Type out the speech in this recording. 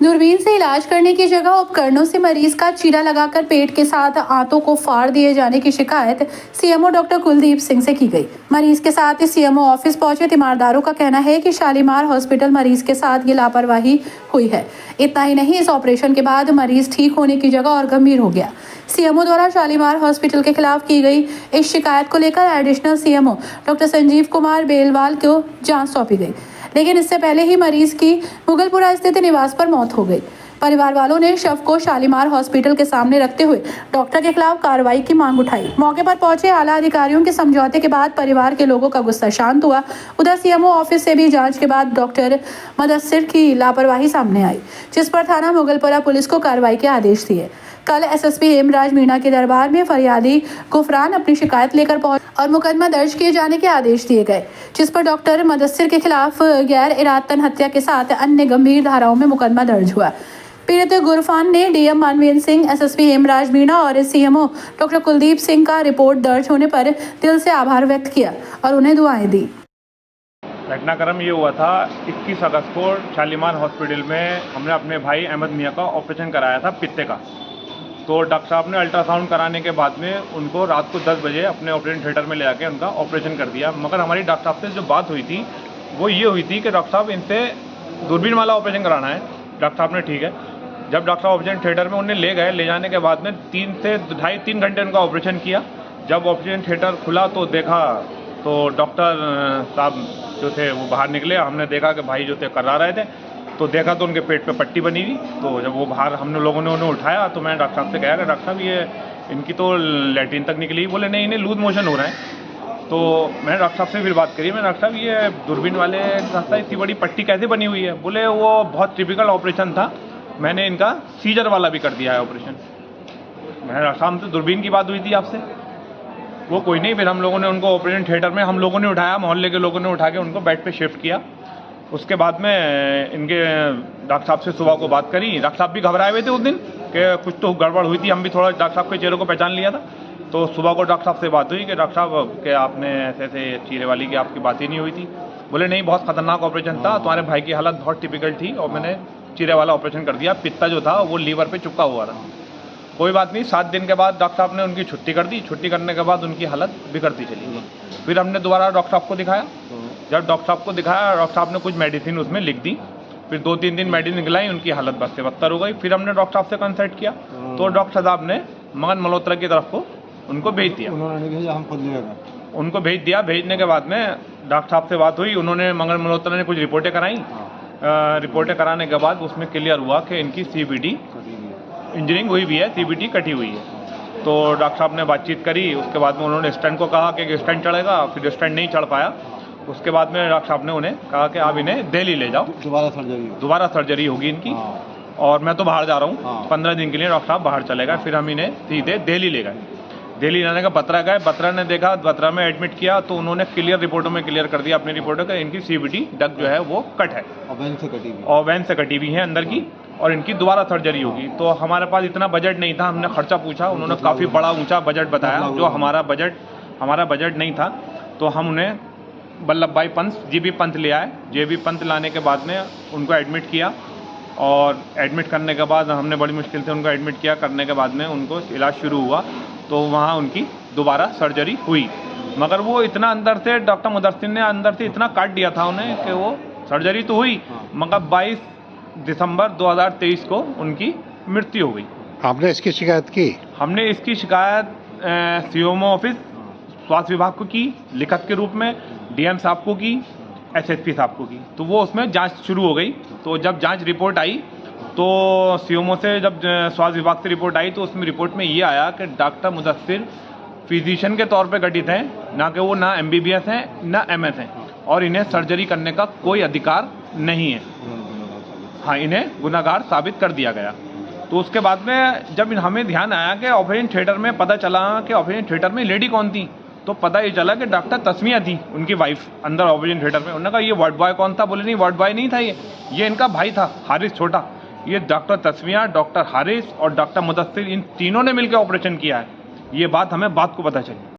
दूरबीन से इलाज करने की जगह उपकरणों से मरीज का चीरा लगाकर पेट के साथ आंतों को फाड़ दिए जाने की शिकायत सीएमओ डॉक्टर कुलदीप सिंह से की गई। मरीज के साथ ही सीएमओ ऑफिस पहुंचे तीमारदारों का कहना है कि शालीमार हॉस्पिटल मरीज के साथ ये लापरवाही हुई है। इतना ही नहीं, इस ऑपरेशन के बाद मरीज ठीक होने की जगह और गंभीर हो गया। सीएमओ द्वारा शालीमार हॉस्पिटल के खिलाफ की गई इस शिकायत को लेकर additional CMO doctor Sanjeev Kumar Belwal को जांच सौंपी गई, लेकिन इससे पहले ही मरीज की मुगलपुरा स्थित निवास पर मौत हो गई। परिवार वालों ने शव को शालीमार हॉस्पिटल के सामने रखते हुए डॉक्टर के खिलाफ कार्रवाई की मांग उठाई। मौके पर पहुंचे आला अधिकारियों के समझौते के बाद परिवार के लोगों का गुस्सा शांत हुआ। उधर सीएमओ ऑफिस से भी जांच के बाद डॉक्टर मुदस्सिर की लापरवाही सामने आई, जिस पर थाना मुगलपुरा पुलिस को कार्रवाई के आदेश दिए। कल एसएसपी हेमराज मीणा के दरबार में फरियादी गुफरान अपनी शिकायत लेकर पहुंचे और मुकदमा दर्ज किए जाने के आदेश दिए गए, जिस पर डॉक्टर मुदस्सिर के खिलाफ गैर इरादतन हत्या के साथ अन्य गंभीर धाराओं में मुकदमा दर्ज हुआ। पीड़ित गुरफान ने डीएम मानवीर सिंह, एसएसपी हेमराज मीणा और सीएमओ डॉक्टर कुलदीप सिंह का रिपोर्ट दर्ज होने पर दिल से आभार व्यक्त किया और उन्हें दुआएं दी। घटनाक्रम ये हुआ था 21 अगस्त को शालीमार हॉस्पिटल में हमने अपने भाई अहमद मियाँ का ऑपरेशन कराया था पित्ते का। तो डॉक्टर साहब ने अल्ट्रासाउंड कराने के बाद में उनको रात को 10 बजे अपने ऑपरेशन थिएटर में ले आके उनका ऑपरेशन कर दिया। मगर हमारी डॉक्टर साहब से जो बात हुई थी वो ये हुई थी कि डॉक्टर साहब इनसे दूरबीन वाला ऑपरेशन कराना है। डॉक्टर साहब ने ठीक है। जब डॉक्टर साहब ऑपरेशन थिएटर में उन्हें ले गए, ले जाने के बाद में 3 से 2.5-3 घंटे उनका ऑपरेशन किया। जब ऑपरेशन थिएटर खुला तो देखा तो डॉक्टर साहब जो थे वो बाहर निकले। हमने देखा कि भाई जो थे करा रहे थे, तो देखा तो उनके पेट पे पट्टी बनी हुई। तो जब वो बाहर हमने लोगों ने उन्हें उठाया तो मैंने डॉक्टर साहब से कहा कि डॉक्टर साहब ये इनकी तो लैट्रिन तक निकली। बोले नहीं, इन्हें लूज मोशन हो रहा है। तो मैंने डॉक्टर साहब से फिर बात करी। मैंने डॉक्टर साहब ये दूरबीन वाले रास्ता इतनी बड़ी पट्टी कैसे बनी हुई है? बोले वो बहुत टिपिकल ऑपरेशन था, मैंने इनका सीजर वाला भी कर दिया है ऑपरेशन। मैंने डॉक्टर साहब से दूरबीन की बात हुई थी आपसे, वो कोई नहीं। फिर हम लोगों ने उनको ऑपरेशन थिएटर में हम लोगों ने उठाया, मोहल्ले के लोगों ने उठा के उनको बेड पे शिफ्ट किया। उसके बाद में इनके डॉक्टर साहब से सुबह को बात करी। डॉक्टर साहब भी घबराए हुए थे उस दिन कि कुछ तो गड़बड़ हुई थी। हम भी थोड़ा डॉक्टर साहब के चेहरे को पहचान लिया था। तो सुबह को डॉक्टर साहब से बात हुई कि डॉक्टर साहब के आपने ऐसे ऐसे चीरे वाली की आपकी बात ही नहीं हुई थी। बोले नहीं, बहुत खतरनाक ऑपरेशन था, तुम्हारे भाई की हालत बहुत टिपिकल थी और मैंने चीरे वाला ऑपरेशन कर दिया। पित्ता जो था वो लीवर पे चिपका हुआ था। कोई बात नहीं। 7 दिन के बाद डॉक्टर साहब ने उनकी छुट्टी कर दी। छुट्टी करने के बाद उनकी हालत बिगड़ती चली गई। फिर हमने दोबारा डॉक्टर साहब को दिखाया। जब डॉक्टर साहब को दिखाया, डॉक्टर साहब ने कुछ मेडिसिन उसमें लिख दी। फिर 2-3 दिन मेडिसिन खिलाई, उनकी हालत बद से बदतर हो गई। फिर हमने डॉक्टर साहब से कंसल्ट किया तो डॉक्टर साहब ने मगन मल्होत्रा की तरफ को उनको भेज दिया। उन्होंने भेजा, हम खुद ले गए। उनको भेज दिया। भेजने के बाद में डॉक्टर साहब से बात हुई। उन्होंने मगन मल्होत्रा ने कुछ रिपोर्टें कराई। रिपोर्टें कराने के बाद उसमें क्लियर हुआ कि इनकी सीबीटी इंजरिंग हुई भी है, सीबीटी कटी हुई है। तो डॉक्टर साहब ने बातचीत करी। उसके बाद में उन्होंने स्टंट को कहा कि स्टंट चढ़ेगा। फिर स्टंट नहीं चढ़ पाया। उसके बाद में डॉक्टर साहब ने उन्हें कहा कि आप इन्हें दिल्ली ले जाओ, दोबारा सर्जरी होगी इनकी। और मैं तो बाहर जा रहा हूँ, 15 दिन के लिए डॉक्टर साहब बाहर चले गए। फिर हम इन्हें सीधे दिल्ली ले गए। दिल्ली लाने का बत्रा गए। बत्रा ने देखा, बत्रा में एडमिट किया तो उन्होंने क्लियर रिपोर्टों में क्लियर कर दिया अपनी रिपोर्टों का इनकी सीबीटी डग जो है वो कट है और वैन से कटी हुई है अंदर की, और इनकी दोबारा सर्जरी होगी। तो हमारे पास इतना बजट नहीं था। हमने खर्चा पूछा, उन्होंने काफ़ी बड़ा ऊंचा बजट बताया जो हमारा बजट नहीं था। तो हम उन्हें वल्लभ भाई पंत, जीबी पंत ले आए। जीबी पंत लाने के बाद में उनको एडमिट किया और एडमिट करने के बाद हमने बड़ी मुश्किल से उनको एडमिट किया। करने के बाद में उनको इलाज शुरू हुआ तो वहाँ उनकी दोबारा सर्जरी हुई। मगर वो इतना अंदर से डॉक्टर मुदस्सिर ने अंदर से इतना काट दिया था उन्हें कि वो सर्जरी तो हुई मगर 22 दिसंबर 2023 को उनकी मृत्यु हो गई। आपने इसकी शिकायत की? हमने इसकी शिकायत सीएमओ ऑफिस, स्वास्थ्य विभाग को की लिखित के रूप में, डीएम साहब को की, एसएसपी साहब को की। तो वो उसमें जांच शुरू हो गई। तो जब जांच रिपोर्ट आई तो सीएमओ से जब स्वास्थ्य विभाग से रिपोर्ट आई तो उसमें रिपोर्ट में ये आया कि डॉक्टर मुदस्सिर फिजिशियन के तौर पे गठित हैं, ना कि वो ना एमबीबीएस हैं ना एमएस हैं, और इन्हें सर्जरी करने का कोई अधिकार नहीं है। हाँ, इन्हें गुनाहगार साबित कर दिया गया। तो उसके बाद में जब हमें ध्यान आया कि ऑपरेशन थिएटर में पता चला कि ऑपरेशन थिएटर में लेडी कौन थी, तो पता ये चला कि डॉक्टर तस्मिया थी, उनकी वाइफ, अंदर ऑपरेशन थिएटर में। उन्होंने कहा ये वार्ड बॉय कौन था? बोले नहीं, वार्ड बॉय नहीं था, ये इनका भाई था हारिस छोटा। ये डॉक्टर तस्मिया, डॉक्टर हारिस और डॉक्टर मुदस्सिर, इन तीनों ने मिलकर ऑपरेशन किया है। ये बात हमें बाद को पता चली।